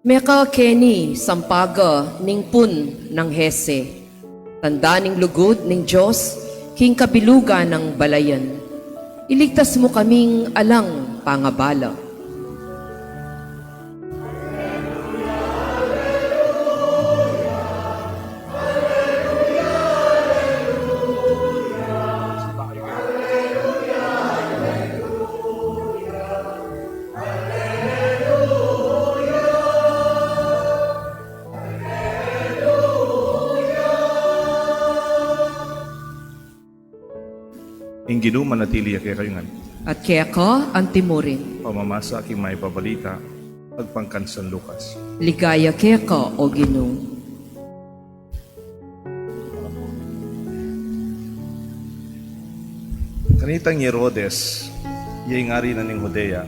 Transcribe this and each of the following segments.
Meka Kenny, sampaga, ning pun ng Hese, tanda ning lugod ning Diyos, king kabilugan ng balayan. Iligtas mo kaming alang pangabala. Inginu manatili kay kayungan. At kaya ka ang timurin, Pamamasa aking may pabalita, pagpangkan San Lucas. ligaya kaya ka o Ginoo. Kanitang Herodes, iyay ngari na ning Judea,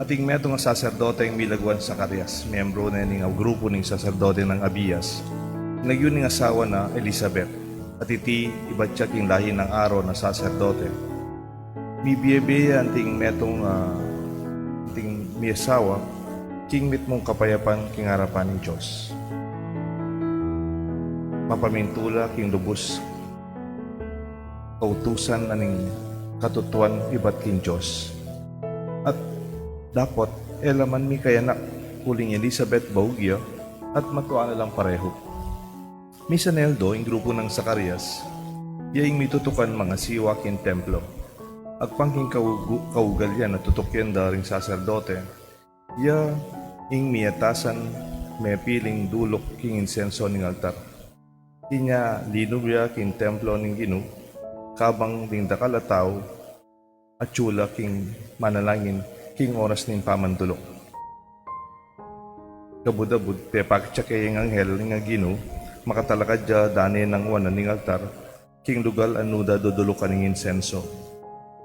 ating meto nga saserdote ang milagwan sa Sakarias, miyembro na ning grupo ning saserdote ng Abias, nagyun ning asawa na Elizabeth, at iti iba't siya king lahi ng araw na saserdote. Mibiyebeya anting metong ating miyasawa, king mit mong kapayapan king harapan ng Diyos. Mapamintula king lubos kautusan aning katutuan iba't king Diyos. At dapat elaman mi kayanak huling Elizabeth Baugya at matuan na lang pareho. Misa Neldo, ang grupo ng Sakarias, yaing mitutukan mga siwa kin templo. Agpangking kaugal yan na tutukyan daring saserdote, ya ing miyatasan may piling dulok king insenso ning altar. Inya linubya kin templo ning Ginu, kabang ding dakalataw at tsula king manalangin king oras ning pamandulok. Kabudabud, pepak kay ang anghel nga Ginu, makatalakad dya dani ng wanan ning altar, king lugal anuda dudulukan ning insenso.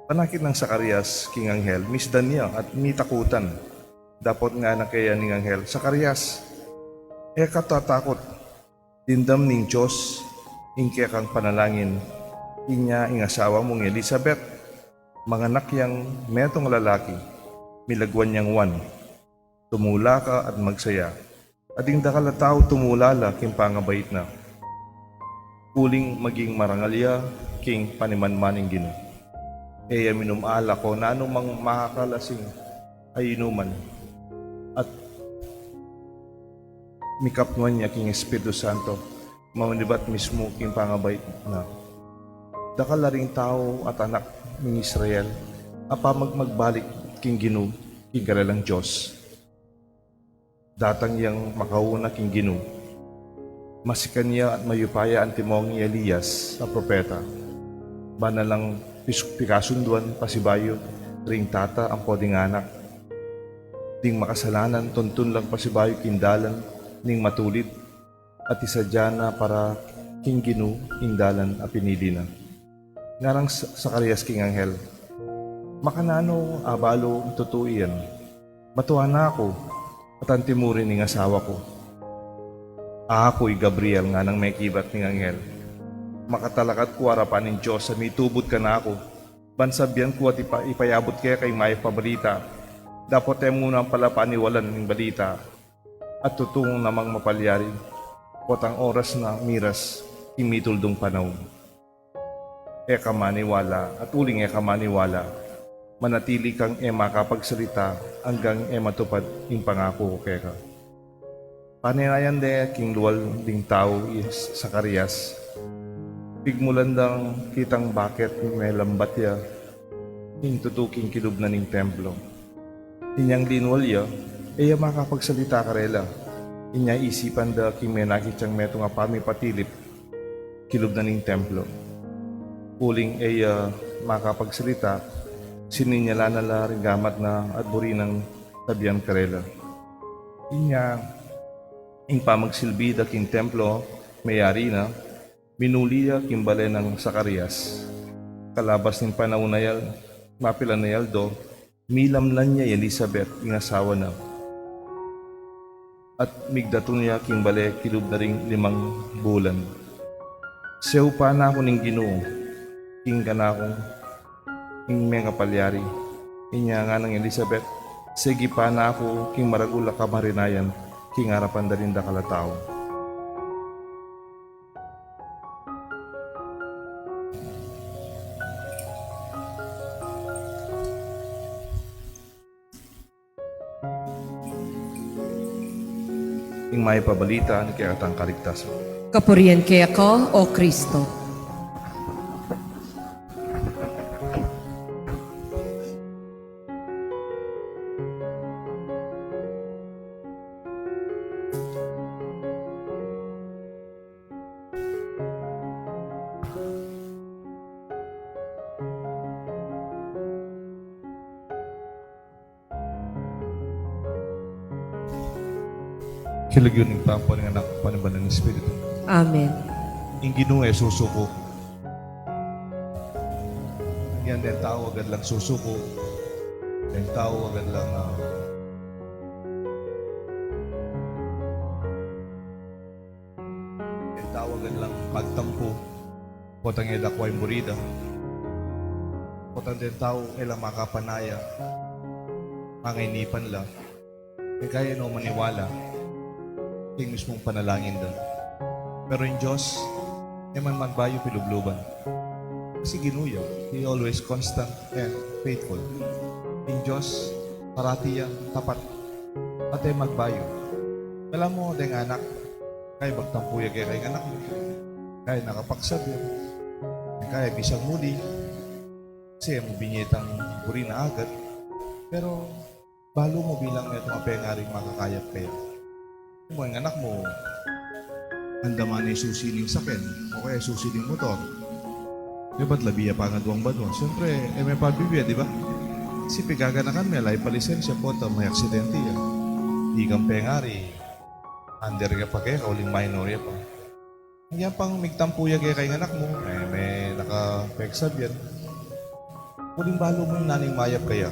Panakit ng Sakarias, king anghel, misdan niya at mitakutan. Dapat nga na kaya ning anghel, Sakarias, katatakot, dindam ning Diyos, ingkaya kang panalangin, inya ing asawa mong Elizabeth, manganak yang metong lalaki, milagwan niyang wan, tumula ka at magsaya. Ading dakalataw tumulala king pangabait na. Kuling maging marangalya king panimanmaning Gino. Eya minumala ko na anumang makakalasing ay inuman. At mikapnuan niya king Espiritu Santo, mamanibat mismo king pangabait na. Dakalaring tao at anak ng Israel, apamagmagbalik king Gino, king karalang Diyos. Datang yang makauna king Ginu. Masikan niya at mayupaya ang timong ni Elias, a propeta. Banalang pikasunduan pasibayo, ring tata ang poding anak. Ding makasalanan, tuntun lang pasibayo kindalan, ning matulid, at isadya na para king Ginu, indalan a pinili na. Ngarang Sakarias king anghel, makanano abalo tutuian, matuwa na ako, at ang timurin ng asawa ko. Ako'y Gabriel nga nang may kibat ng anghel. Makatalakad ko harapan ng Diyos sa mitubod ka na ako. Bansabyan ko at ipayabot kaya kay may pabalita. Dapat ay muna ang palapaniwalan ng balita. At tutungong namang mapalyari. Kot ang oras na miras, imituldong panahon. Eka maniwala at uling eka maniwala. Manatili kang makapagsalita hanggang matupad yung pangako ko kaya. Paninayan de king luwal ding tao is Sakarias. Pigmulandang kitang bakit may lambat ya, king tutuking kilub na ning templo. Inyang linwal ya, iya makapagsalita karela. Inya isipan da king may nakitiyang meto nga pamipatilip, kilub na ning templo. Uling iya makapagsalita, sininyala na la rin gamat na at buri ng tabian karela. Inya, ing pamagsilbi da king templo, mayari na, minuliya king bale ng Sakarias. Kalabas ng panahon na yal, mapila na yaldo, milamlan niya Elizabeth, ing asawa na. At migdato niya king bale, kilub na ring 5 bulan. Sew pa na ako ning Ginoo, king kanakong ing mga palyari. Inya nga ng Elizabeth, sige pa na ako king maragula kamarinayan, kingarapan dalin da kalatao. Ing may pabalita ni kaya atang kaligtasan. Kapurian kaya ko, O Kristo. Kilag yun ng tampo ng anak panibalan ng Espiritu. Amen. Ing Ginoo susuko. Yan din tao agad lang susuko. Yan tao agad lang yan tao agad lang pagtampo. Potang edakway murida. Potang din tao ilang makapanaya. Mangainipan lang. Kaya no maniwala. Yung mismong panalangin doon. Pero yung Diyos, man magbayo pilubluban. Kasi ginuya. He always constant and faithful. Yung Diyos, parati yan, tapat. At ay magbayo. Alam mo, deng anak, kaya magtampuya kaya kayong anak mo. Kaya nakapaksab yun. Kaya bisang muli. Kasi mo binyetang buri na agad. Pero, balo mo bilang ito mapengaring makakayap kayo. Kung ang anak mo, andaman ay susiling sakin o kaya susiling motor. Di ba't labiya pa nga duwang badwan? Siyempre, may pabibya, di ba? Kasi pigaganakan may alay palisensya po ito, may aksidente yan. Di kang pengari, under ka pa kaya, kauling minor ya pa. Yan pang migtampuya kaya kayong anak mo, may naka-peksab yan. Kuling balo mo yung naning mayap kaya.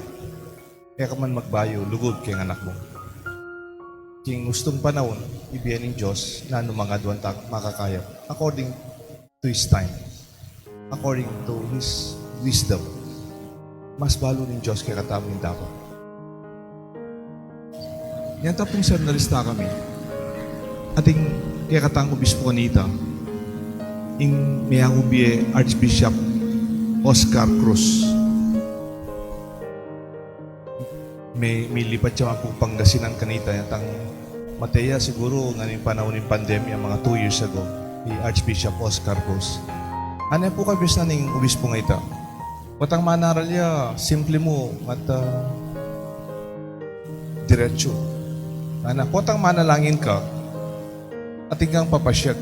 Kaya ka man magbayo, lugod kayong anak mo. King gustong panahon, ibiyan ng Diyos na mga duwan makakaya according to His time, according to His wisdom. Mas balo ng Diyos kaya katamo ng dapat. Yan tapong senarista kami. Ating kaya katang obispo kanita, ing mayang ubiye Archbishop Oscar Cruz. May lipat siya akong Pangasinan kanita, yung Matea siguro ngayon panahon ng pandemya, mga 2 years ago, ni Archbishop Oscar Cruz. Ano po kabis na ning obispo nga ita? Watang manaral niya, simple mo, at diretso. Ana, watang manalangin ka, at ikaw papasyag.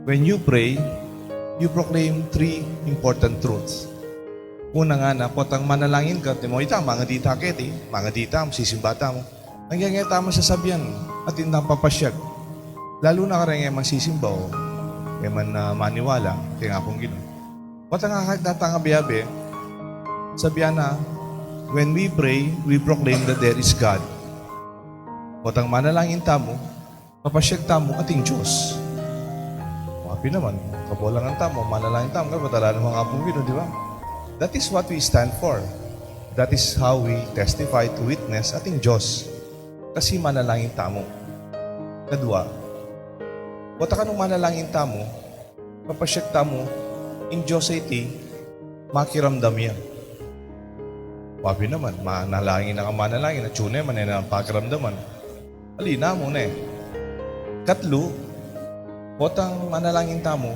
When you pray, you proclaim 3 important truths. Una nga na, potang manalangin ka, mo ita, mga dita keti, mga dita, sisimbata mo. Nangyayang tama sa sabihan at indang papasyag. Lalo na ka rin magsisimba o man maniwala, kaya nga pong gano'n. Potang nga datang abiyabe, sabihan na, when we pray, we proclaim that there is God. Potang manalangin tamo, papasyag tamo ating Diyos. Mapi naman, kapulangan tamo, manalangin tamo, kapatala ng mga pong gano'n, di ba? That is what we stand for. That is how we testify to witness ating Diyos. Kasi manalangin tamo. Kadua, wata ka nung manalangin tamo, papasyag tamo, in Diyos iti, makiramdam yan. Wabi naman, manalangin na ka manalangin, at tune man na pakiramdaman. Alina mo na eh. Katlo, watang manalangin tamo,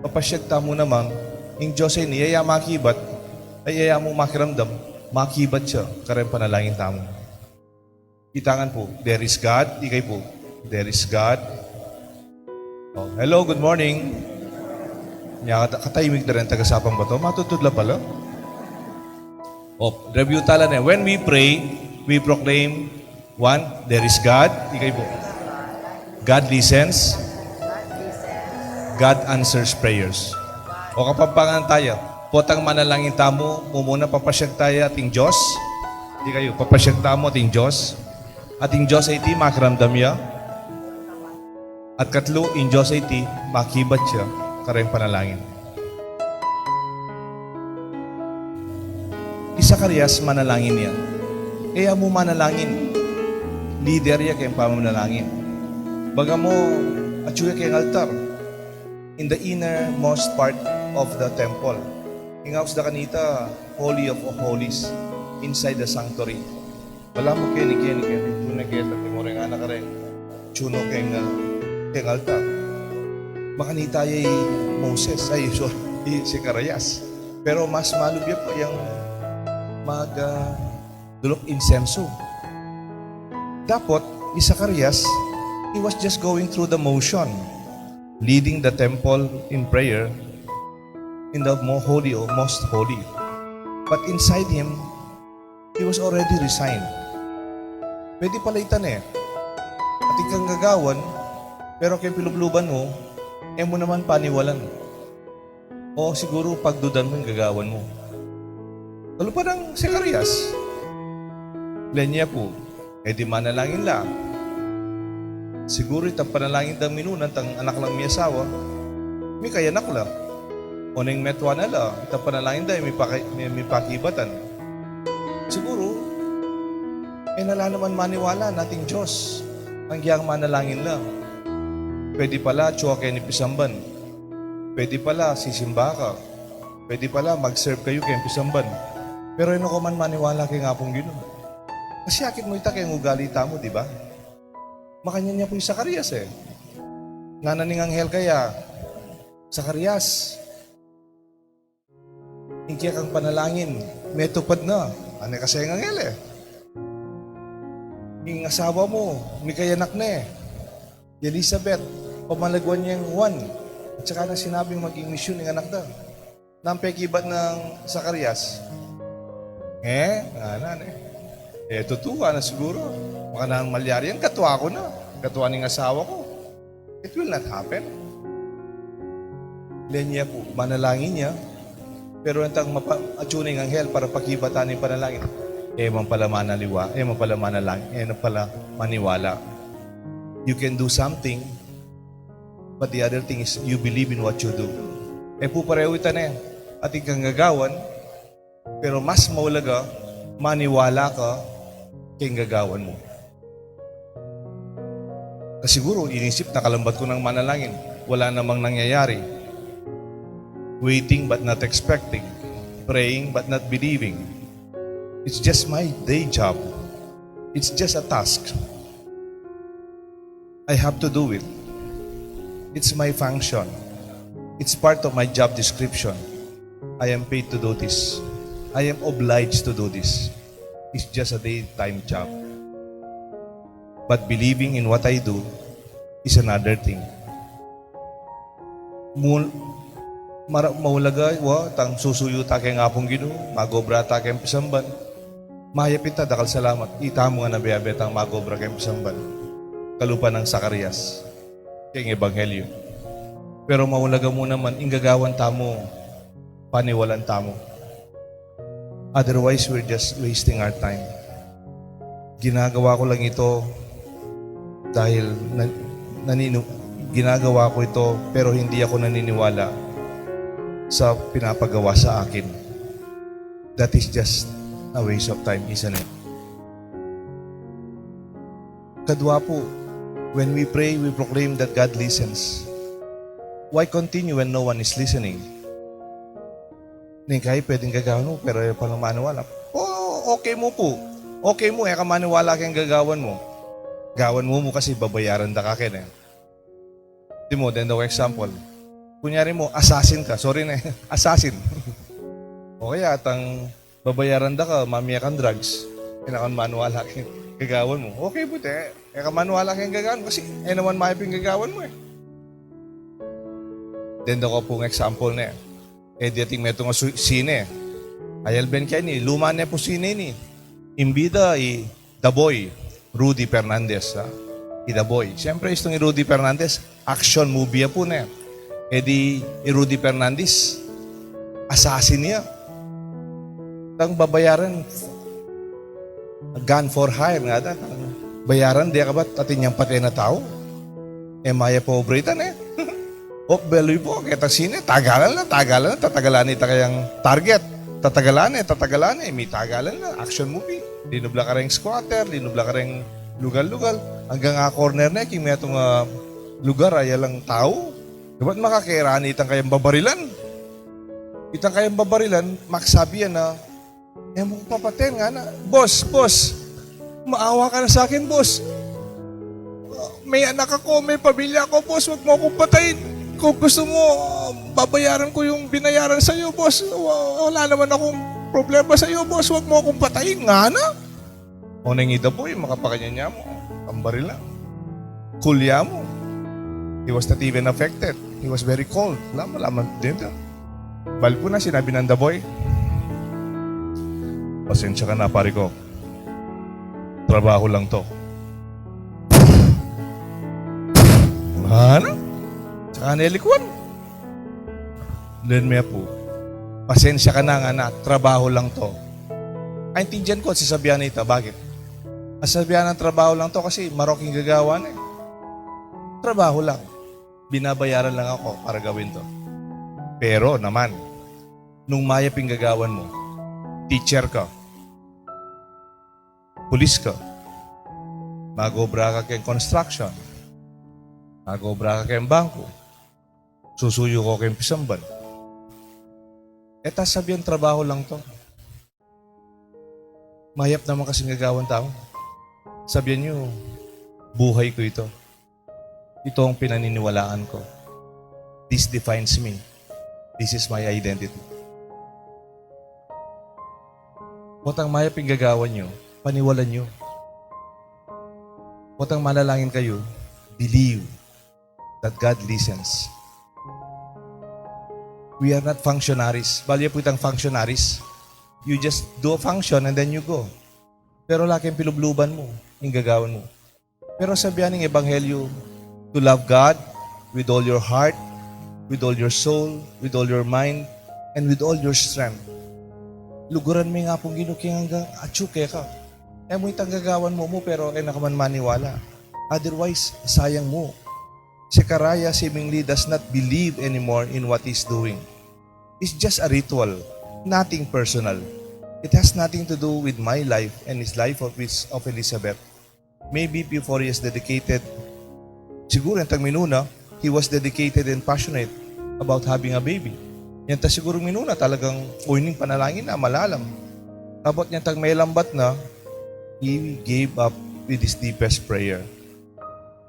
papasyag tamo naman, in Diyos ay niyaya makibat, ay yaya mo makiramdam, makibat siya, karen panalangin tamo. Itangan po, there is God. Ikay po, there is God. Oh, hello, good morning. Katahimik na rin tagasapang ba ito? Matutudla pala. Oh, review tala na. When we pray, we proclaim, 1, there is God. Ikay po. God listens. God answers prayers. O kapampangan tayo, potang manalangin tamo, mumuna papasyag tayo ating Diyos. Di kayo, papasyag tamo ating Diyos. Ating Diyos ay iti, makiramdam niya. At katlo, in Diyos ay iti, makibat siya, karayang panalangin. Isa karyas, manalangin niya. Kaya mo manalangin. Leader niya kayong pamanalangin. Baga mo, achuya kay altar. In the innermost part of the temple. Hingaos da kanita, Holy of Holies, inside the sanctuary. Wala mo kaya ni Tunageta, Timore nga na ka rin. Chuno kay altar. Makanita ay Moses, ay sorry, si Karayas. Pero mas malubya po yung dulok insenso. Dapat, ni Zacarias, he was just going through the motion, leading the temple in prayer in the most holy. But inside him, he was already resigned. Pwede palaitan At ikang gagawan, pero kay pilubluban mo, mo naman paniwalan. O siguro pagdudan mo yung gagawan mo. Lalo pa ng Zacarias. Lenya po, di manalangin lang. Siguro itang panalangin dang minunan, tang anak lang may asawa, may kayanak lang. O nang metwa na lang, itang panalangin dahil may pakibatan. Siguro, nala naman maniwala nating Diyos. Ang giyang manalangin lang. Pwede pala, tsuwa kayo ni Pisamban. Pwede pala, sisimba ka. Pwede pala, mag-serve kayo kay Pisamban. Pero ano ko man maniwala kay nga pong Ginoo. Kasi akit mo ita kayong ugalita mo, di ba? Makanya niya po yung Zacarias Nananing anghel kaya, Zacarias, hindi kang panalangin, may tupad na. Ano kasi ang anghel Yung asawa mo, may kayanak na Elizabeth, pamalagwan niya yung one. At saka na sinabing maging misyon ng anak daw. Nampekibat ng Zacarias. Tutuwa na siguro. Baka nang malyari yan, katuwa ko na. Katuwa ng asawa ko. It will not happen. Lenya po, manalangin niya. Pero entang atsuning anghel para pakibatan ng panalangin. Man pala manaliwa, man pala manalangin, pala maniwala. You can do something, but the other thing is you believe in what you do. Po pareho ito at ikang gagawan, pero mas maulaga, maniwala ka kay gagawan mo. Kasi siguro, inisip, nakalambat ko ng manalangin. Wala namang nangyayari. Waiting but not expecting. Praying but not believing. It's just my day job. It's just a task. I have to do it. It's my function. It's part of my job description. I am paid to do this. I am obliged to do this. It's just a daytime job. But believing in what I do is another thing. Maulaga, tang susuyo ta kay nga pong Ginoo, magobra ta kay Pisamban. Mahayapit ta, dakal salamat. Ita mo nga nabiyabet ang magobra kay Pisamban. Kalupa ng Zacarias. Kay Ebanghelyo. Pero maulaga mo naman, ingagawan tamo, paniwalan tamo. Otherwise, we're just wasting our time. Ginagawa ko lang ito dahil ginagawa ko ito pero hindi ako naniniwala sa pinapagawa sa akin. That is just a waste of time, isn't it? Kadwa po, when we pray, we proclaim that God listens. Why continue when no one is listening? Kahit pwedeng gagawin mo, pero paano maniwala? Okay mo po. Okay mo, ka maniwala kang gagawan mo. Gawan mo kasi babayaran da ka kin Di mo, then the example. Kunyari mo, assassin ka. Sorry na, assassin. O kaya, atang babayaran da ka, mamiya kang drugs. Kailangan maniwala kang gagawan mo. Okay po, ka maniwala kang gagawan kasi naman maiping gagawan mo Then the ko pong example na diating may itong sine. Ayal ben kaya ni, luma na po sine ni. Imbida The Boy, Rudy Fernandez. The Boy. Siyempre, itong Rudy Fernandez, action movie po na. Rudy Fernandez, assassin niya. Tang babayaran, gun for hire nga. Bayaran, di ka ba't atin niyang patay na tao? Maya pobre itan beloy po, kaya sine, tatagalan na, tatagalan ita kayang target. Tatagalan may tagalan na, action movie. Linubla ka rin squatter, linubla ka rin lugal-lugal. Hanggang corner na, king may itong lugar, ay lang tao. Dapat makakairani itang kayang babarilan. Itang kayang babarilan, maksabi yan na, mong papaten nga na, boss, maawa ka na sa akin, boss. May anak ako, may pamilya ako, boss, wag mo akong patayin. Kung gusto mo, babayaran ko yung binayaran sa'yo, boss. Wala naman akong problema sa'yo, boss, wag mo akong patayin. Nga na? O nangida po, yung makapakanya niya mo, ang barila. Kulya mo. He was not even affected. He was very cold. Laman din ito. Balik po na, sinabi ng the boy, pasensya ka na, pare ko. Trabaho lang to. Ano? Tsaka nelikuan. Then may po, pasensya ka na nga na, trabaho lang to. Intindihan ko, sasabihan nito, bakit? Sasabihan ng trabaho lang to kasi maroking gagawa na eh. Trabaho lang. Binabayaran lang ako para gawin to. Pero naman, nung mayaping gagawan mo, teacher ka, pulis ka, magobra ka kayong construction, magobra ka kayong bangko, susuyo ko kayong pisamban. Tas sabihan, trabaho lang to. Mayap naman kasing gagawan tao. Sabihan nyo, buhay ko ito. Ito ang pinaniniwalaan ko. This defines me. This is my identity. What ang mayaping gagawan nyo, paniwalan nyo. What ang manalangin kayo, believe that God listens. We are not functionaries. Bali po itang functionaries. You just do a function and then you go. Pero laki ang pilubluban mo, yung gagawan mo. Pero sabihan ng Ebanghelyo, to love God with all your heart, with all your soul, with all your mind, and with all your strength. Luguran mo nga pong ginuking hanggang atsuke ka. Mo itang gagawan mo pero nakaman maniwala. Otherwise, sayang mo. Si Karaya seemingly does not believe anymore in what he's doing. It's just a ritual, nothing personal. It has nothing to do with my life and his life of Elizabeth. Maybe before he is dedicated, siguro yung minuna, he was dedicated and passionate about having a baby. Yan ta siguro minuna talagang uining panalangin na malalam. Tapos yan tag may lambat na, he gave up with his deepest prayer.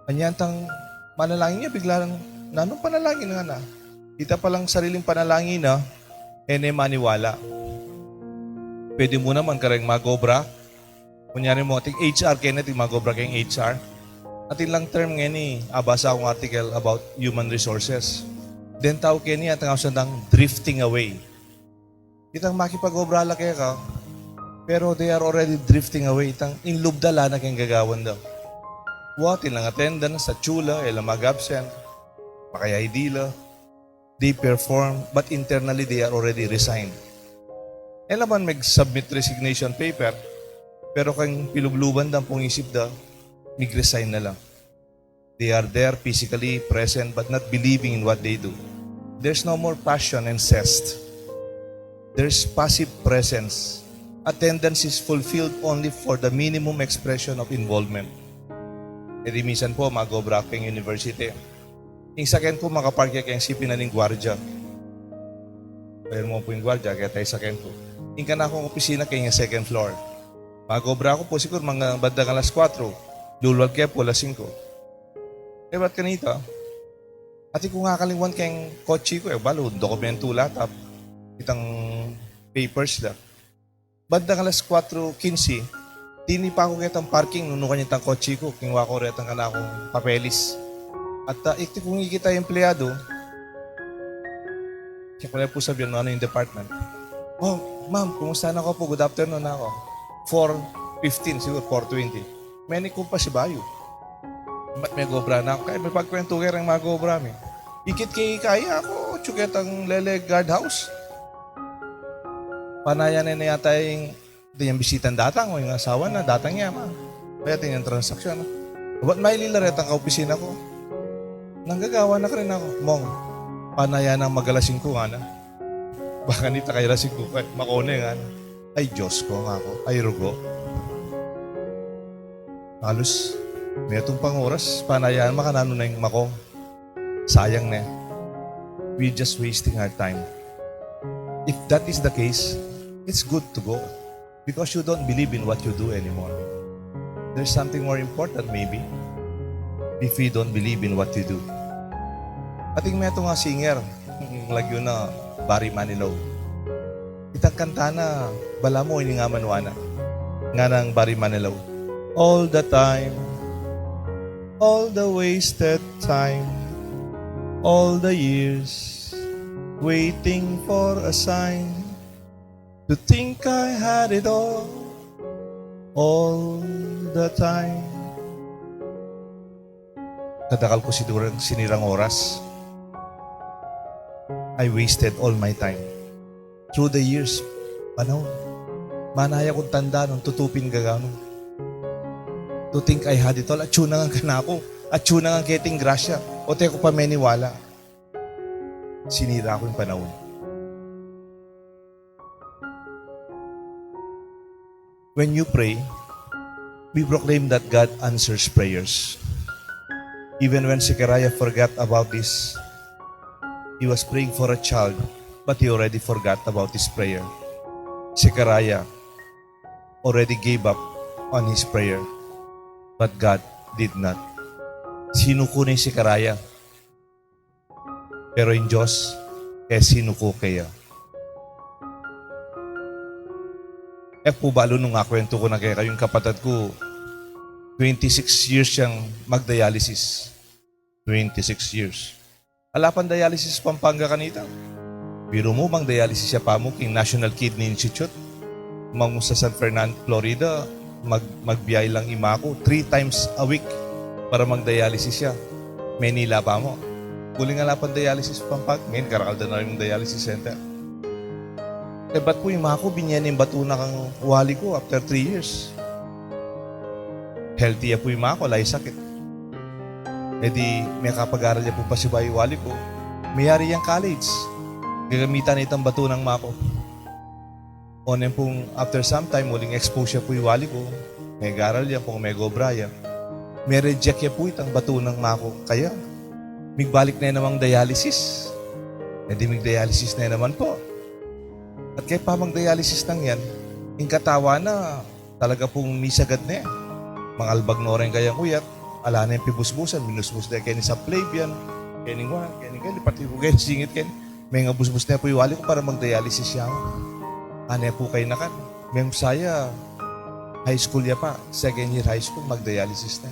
Anyan tang manalangin niya, bigla lang, nanong panalangin nga na? Kita palang sariling panalangin na, maniwala. Pwede mo naman karang magobra. Kunyari mo, ating HR, kaya natin magobra kayong HR. Ating lang term nga ni, abasa akong article about human resources. Then tao kaya niya, atang sandang drifting away. Itang makipag-obrala kaya ka, pero they are already drifting away. Itang inlubdala na kayong gagawan daw. What? Ilang attendance sa chula, ilang mag-absent, makayay dila. They perform, but internally they are already resigned. Naman mag-submit resignation paper, pero kung pilubluban daw pong isip daw, mag-resign na lang. They are there physically present but not believing in what they do. There's no more passion and zest. There's passive presence. Attendance is fulfilled only for the minimum expression of involvement. Di minsan po, mag-obra kayong university. Yung second po, makapark kayong sipin na ng gwardya. Pwede mo po yung gwardya, kaya tayo second po. Yung ka na akong opisina kayong second floor. Mag-obra ko po siguro mga bandang alas 4. Lulwag kaya po alas 5. Ba't kanita? At kung kakalingwan kayong kotse ko, balo, dokumento latap. Itang papers lang. Bandang alas 4:15, tini pa ako kitang parking, nunukan niya itang kotse ko, kingwa ko rin itang kanakong papelis. At kung ikita yung empleyado, kaya ko na po sabihin, ano yung department. Oh, ma'am, kumusta na ako po? Good afternoon na ako. 4:15, siguro 4:20. May ko pa si Bayo. Ba't may gobra na ako? Kaya may pagkwento kayo ng mga gobra. Ikit kay kaya ako, tsuket ang lele guardhouse. Panayan na yata yung bisitan datang o yung asawa na datang niya, ma. Kaya yung transaksyon. Ba't may lilaret ang kaopisina ko? Nanggagawa na ka rin ako. Mong, panayan ang magalasing ko nga na. Baka nita kayo lasing ko. Makone nga na. Ay, Diyos ko nga ako. Ay, rugo. Halos May itong pang oras, panayaan makanano na yung makong. Sayang na. We're just wasting our time. If that is the case, it's good to go. Because you don't believe in what you do anymore. There's something more important maybe. If you don't believe in what you do. Ating may ito nga singer, lagyo na Barry Manilow. Itang kanta na, bala mo, ini nga manwana. Nga ng Barry Manilow. All the time, all the wasted time, all the years, waiting for a sign, to think I had it all the time. Kadakal ko sinirang oras. I wasted all my time. Through the years, panahon. Manaya kong tanda nung tutupin gagano. To think I had it all. At yun na nga kanako. At yun na nga keting grasya. O teko pa meniwala. Sinira ko yung panahon. When you pray, we proclaim that God answers prayers. Even when Zechariah forgot about this, he was praying for a child, but he already forgot about his prayer. Zechariah already gave up on his prayer, but God did not. Sinuko ni Zechariah. Pero in Diyos, sinuko kaya. Po balo nung kwento ko na kaya yung kapatid ko, 26 years siyang magdialysis. 26 years. Alapan dialysis Pampanga kanita. Biro mo bang dialysis siya pa mo king National Kidney Institute. Mamu sa San Fernando, Florida, magbiyay lang ima ko 3 times a week para magdialysis siya. Manila pa mo. Kuling alapan dialysis Pampanga. Ngayon, Caracalda na rin yung dialysis center. Ba't po yung mga ko, binyan yung batuna kang wali ko after 3 years. Healthy po yung mga ko, lahi sakit. Di, may kapag-aral niya po pa si Bayi wali ko. Mayari yung college. Gagamitan itong batunang mga ko. Onen pong after some time, muling exposure po yung wali ko. May garal yan po, may gobraya. May reject yan po itong batunang mga ko. Kaya, migbalik na namang dialysis. Di mig-dialysis na naman po. At kaya pa mag-dialysis nang yan, yung katawa na talaga pong misagad na yan. Mga albag na rin kayang kuyat, ala na yung pibusbusan, minusbus na kaya ni sa plebyan, kaya ni Juan, kaya ni Gali, pati ko kaya singit kaya may nga busbus na po yung wali ko para mag-dialysis siya. Ano po kayo na kan? May saya, high school ya pa, second year high school, mag-dialysis na.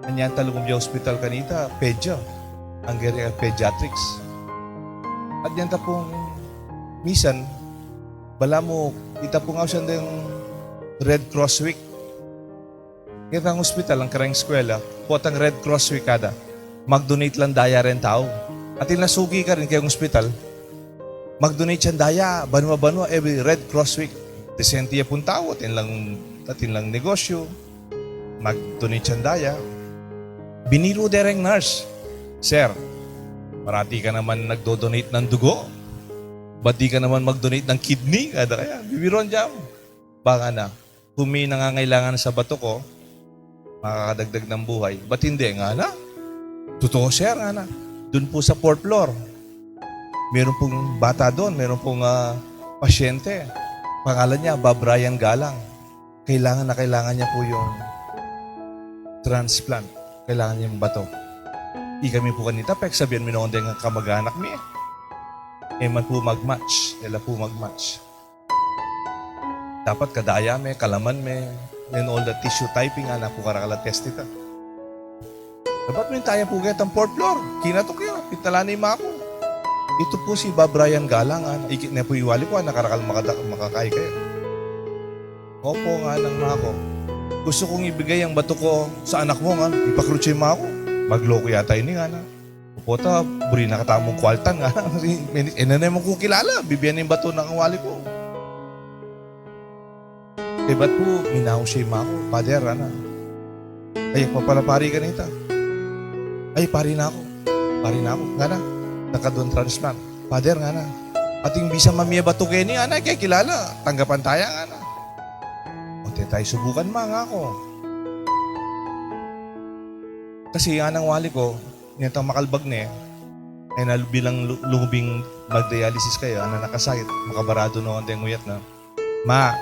Anyan talong yung hospital kanita, pedya, ang gari pediatrics. At yan ta pong misan, bala mo, ita po nga siya ng Red Cross Week. Kita ang hospital, ang karang eskwela, po ang Red Cross Week kada. Mag-donate lang daya rin tao. At nasugi ka rin kayong hospital, mag-donate siya daya, banwa-banwa, every Red Cross Week. Desentiya pong tao, atin lang negosyo, mag-donate siya daya. Biniro dereng nurse, Sir, marati ka naman nagdo-donate ng dugo. Ba't di ka naman mag-donate ng kidney? Kada kaya, bibiron dyan. Baka na, kung may nangangailangan sa bato ko, makakadagdag ng buhay. Ba't hindi? Nga na? Totoo, sir, nga na. Doon po sa 4th floor, meron pong bata doon, meron pong pasyente. Pangalan niya, Bob Brian Galang. Kailangan niya po yung transplant. Kailangan niya yung bato. Di kami po kanita, pek sabihan mo noon din ang kamag-anak mi. Man po mag-match. Ela po mag-match. Dapat kadaya me, kalaman me, and all the tissue typing, anak po karakala test ita. Dapat mo yung tayo po ang 4th floor. Kinatok yun, pitalanay mo ako. Ito po si Bob Brian Galang, ikit na po iwali ko, nakarakal makakay kayo. Opo nga lang mga ko. Gusto kong ibigay ang bato ko sa anak mo, ipakrutsi mo ako. Magloko yata ini nga na. Pota, buri nakatamong kwaltan nga. Na naman ko kilala. Bibiyan yung bato ng wali ko. Ba't po, minaw siya yung mako. Pader, Ay, papalapari ka nita. Ay, pari na ako. Nga na. Nakadon transplant. Pader, nga na. At yung bisa mamiya bato kayo niya, kaya kilala. Tanggapan tayo, nga na. O, tayo subukan nga ako. Kasi nga ng wali ko, nitang makalbag na ay bilang lumubing mag-dialysis kayo, na nakasakit, makabarado noon din nguyat na, Ma,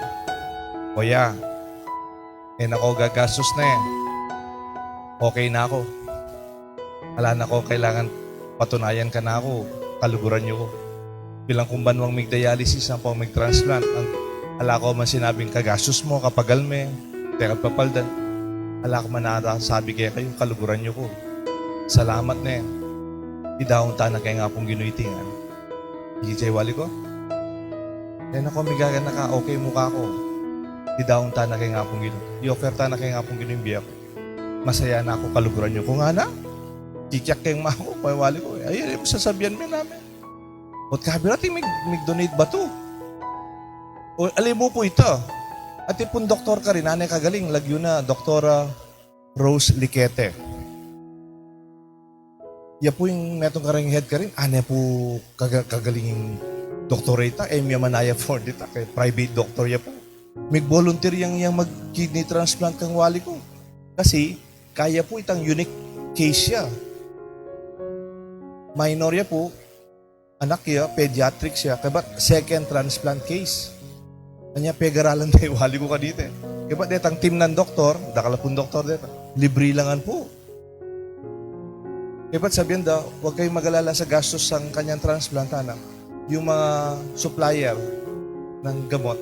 kuya, nako gagastos na okay na ako. Wala na ako, kailangan patunayan ka na ako, kaluguran niyo ko. Bilang kung banwang mig-dialysis, ang pang mig-transplant, ang ala ko man sinabing kagastos mo, kapagalme, teka papaldan, ala ko man sabi kaya kayo, kaluguran niyo ko. Salamat na Idaong tanak kaya nga pong ginuitingan. Higit wali ko. Kaya ako migagan na ka, okay mukha ko. Idaong tanak kaya nga pong ginu. I-offerta na kaya nga pong ginuimbiyak. Masaya na ako, kaluguran niyo. Kung nga na, kikyak kayong mako, kaya wali ko. Ayun, sasabihan mo namin. At kabirating mig-donate ba to? O, alam mo po ito. At ipong doktor ka rin, nanay kagaling, lagyo na, Doktora Rose Liquete. Ya po yung metong karang head ka rin, ane po kagalingin doktorata, Emya Manaya for dita, kay private doctor ya po. Mag-volunteer yang mag-kidney transplant kang wali ko. Kasi, kaya po itang unique case siya. Minor ya po, anak ya, pediatrics siya, kaya second transplant case. Kanya pegaralan na wali ko ka dito. Kaya ba't detang team ng doktor, dakala pong doktor dito, libre langan po. Kaya ba't sabihin daw, huwag kayong mag-alala sa gastos ng kanyang transplant, anak. Yung mga supplier ng gamot,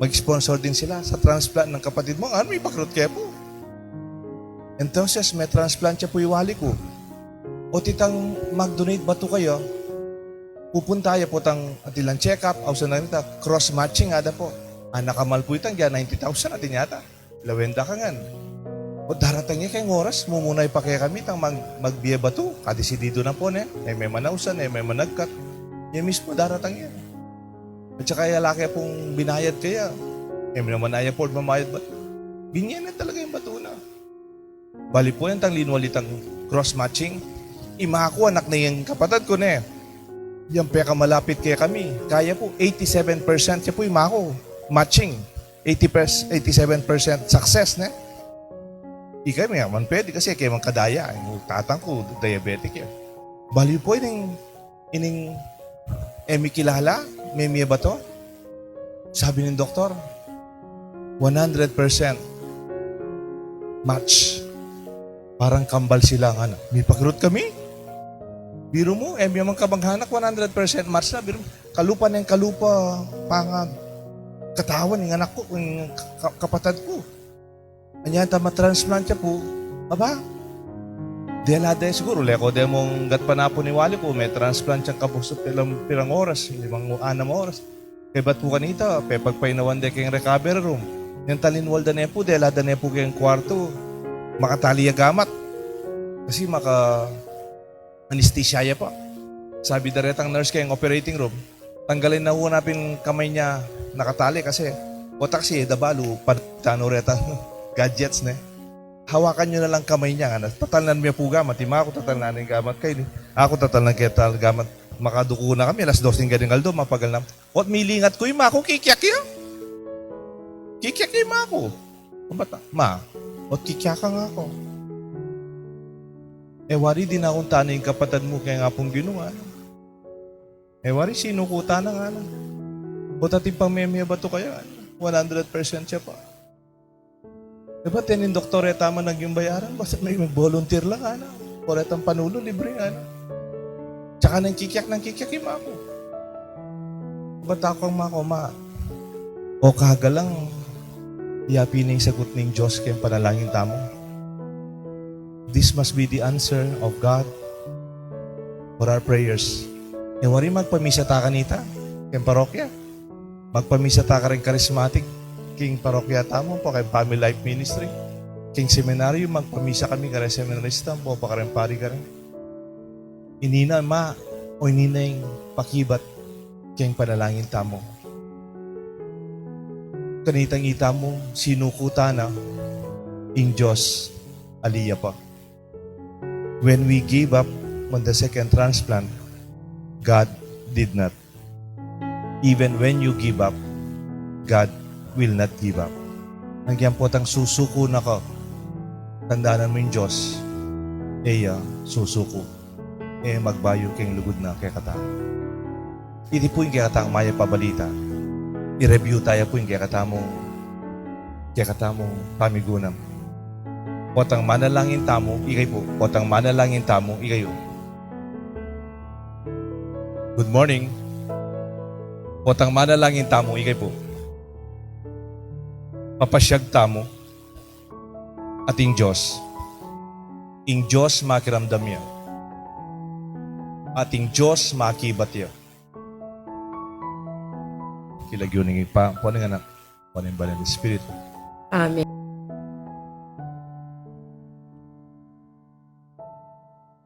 mag-sponsor din sila sa transplant ng kapatid mo. Ano, may bakrut kaya po. Entonces, may transplant siya po iwali ko. O titang mag-donate ba to kayo? Pupunta ya po tang atilang check-up, ausan na nita, cross-matching ada po. Nakamal po itang 90,000 natin yata. Lawenda ka nga. O daratang niya kayong oras, mumunay pa kaya kami tang magbiya ba to? Kadesidido na po ne. May manausan, may managkat. Yan mismo daratang yan. At saka kaya laki pong binayad kaya. May naman ay afford mamayad ba? Binyan na talaga yung bato na. Bali po yan tang linwalitang cross-matching. Imako anak na yung kapatid ko ne. Yan peka malapit kaya kami. Kaya po, 87% siya po imako. Matching. 87% success ne. Ikay may man pwede kasi kay man kadaya. Tatang ko, diabetic yan. Bali po ining emi kilala, may miya ba to? Sabi ng doktor, 100% match. Parang kambal sila nga na. May pagrut kami. Biro mo, emi man kabanghanak, 100% match na. Biro mo, kalupa na yung kalupa, pangag, katawan ng anak ko, yung kapatid ko. Kanya matransplant siya po, aba, delada siguro, leko de mong gat panapo ni wali ko, may transplant siyang kabuso pirang oras, 5-6 oras. Kaya ba't po kanita, pagpainawan de kayong recovery room, yung talinwal da po, delada na po kayong kwarto, makatali gamat. Kasi anesthesia pa. Sabi daretang nurse kayong operating room, tanggalin na ho napin kamay niya nakatali kasi, o taksi, dabalo, padano reta, gadgets ne. Hawakan nyo na lang kamay niya. Tatalnan mo po gamat. Ima ako tatalnan ng gamat kayo. Ako tatalnan kayo gamat. Makaduko na kami. Alas 12 galing aldo. Mapagal na. At milingat ko yung ma ako. Kikyak yun. Kikyak yung ma ako. Ma. At kikyak ka nga ako. Wari din akong tanay yung kapatid mo kaya nga pong ginawa. Wari sinukuta na nga na. O tating pang memya ba ito kaya? 100% siya pa. Diba, tenin doktor tama naging bayaran, basta may volunteer lang, ana. Koretang panulo, libre, ana. Tsaka ng kikyak yung mako. Ba't ako ang mako, ma? O kagalang, iyapi na yung sagot ng Diyos kayong panalangin tamo. This must be the answer of God for our prayers. Wari magpamisa ta kanita, kayong parokya. Magpamisa ta ka rin charismatic, king parokya tamo po kay Family Life Ministry. King Seminaryo, magpamisa kami kare seminarista po pa kare pari kare. Inina ma o inina yung pakibat king panalangin tamo. Kanitang ita mo sinukuta na ing Diyos aliya pa. When we gave up on the second transplant, God did not. Even when you give up, God will not give up. Nagyan po tang susuko na ko. Tandaanan mo yung Diyos. susuko, magbayo kayong lugod na kay katang. Iti po yung kay katang maya pabalita. I-review tayo po yung kay katamong pamigunam. Potang manalangin tamo, ikay po. Potang manalangin tamo, ikayo. Good morning. Potang manalangin tamo, ikay po. Papasyag tamo, ating Diyos. Ing Diyos makiramdam niya. Ating Diyos makibat niya. Kilagyo ng ipa, po ng anak, po ng banal na Espiritu. Amen.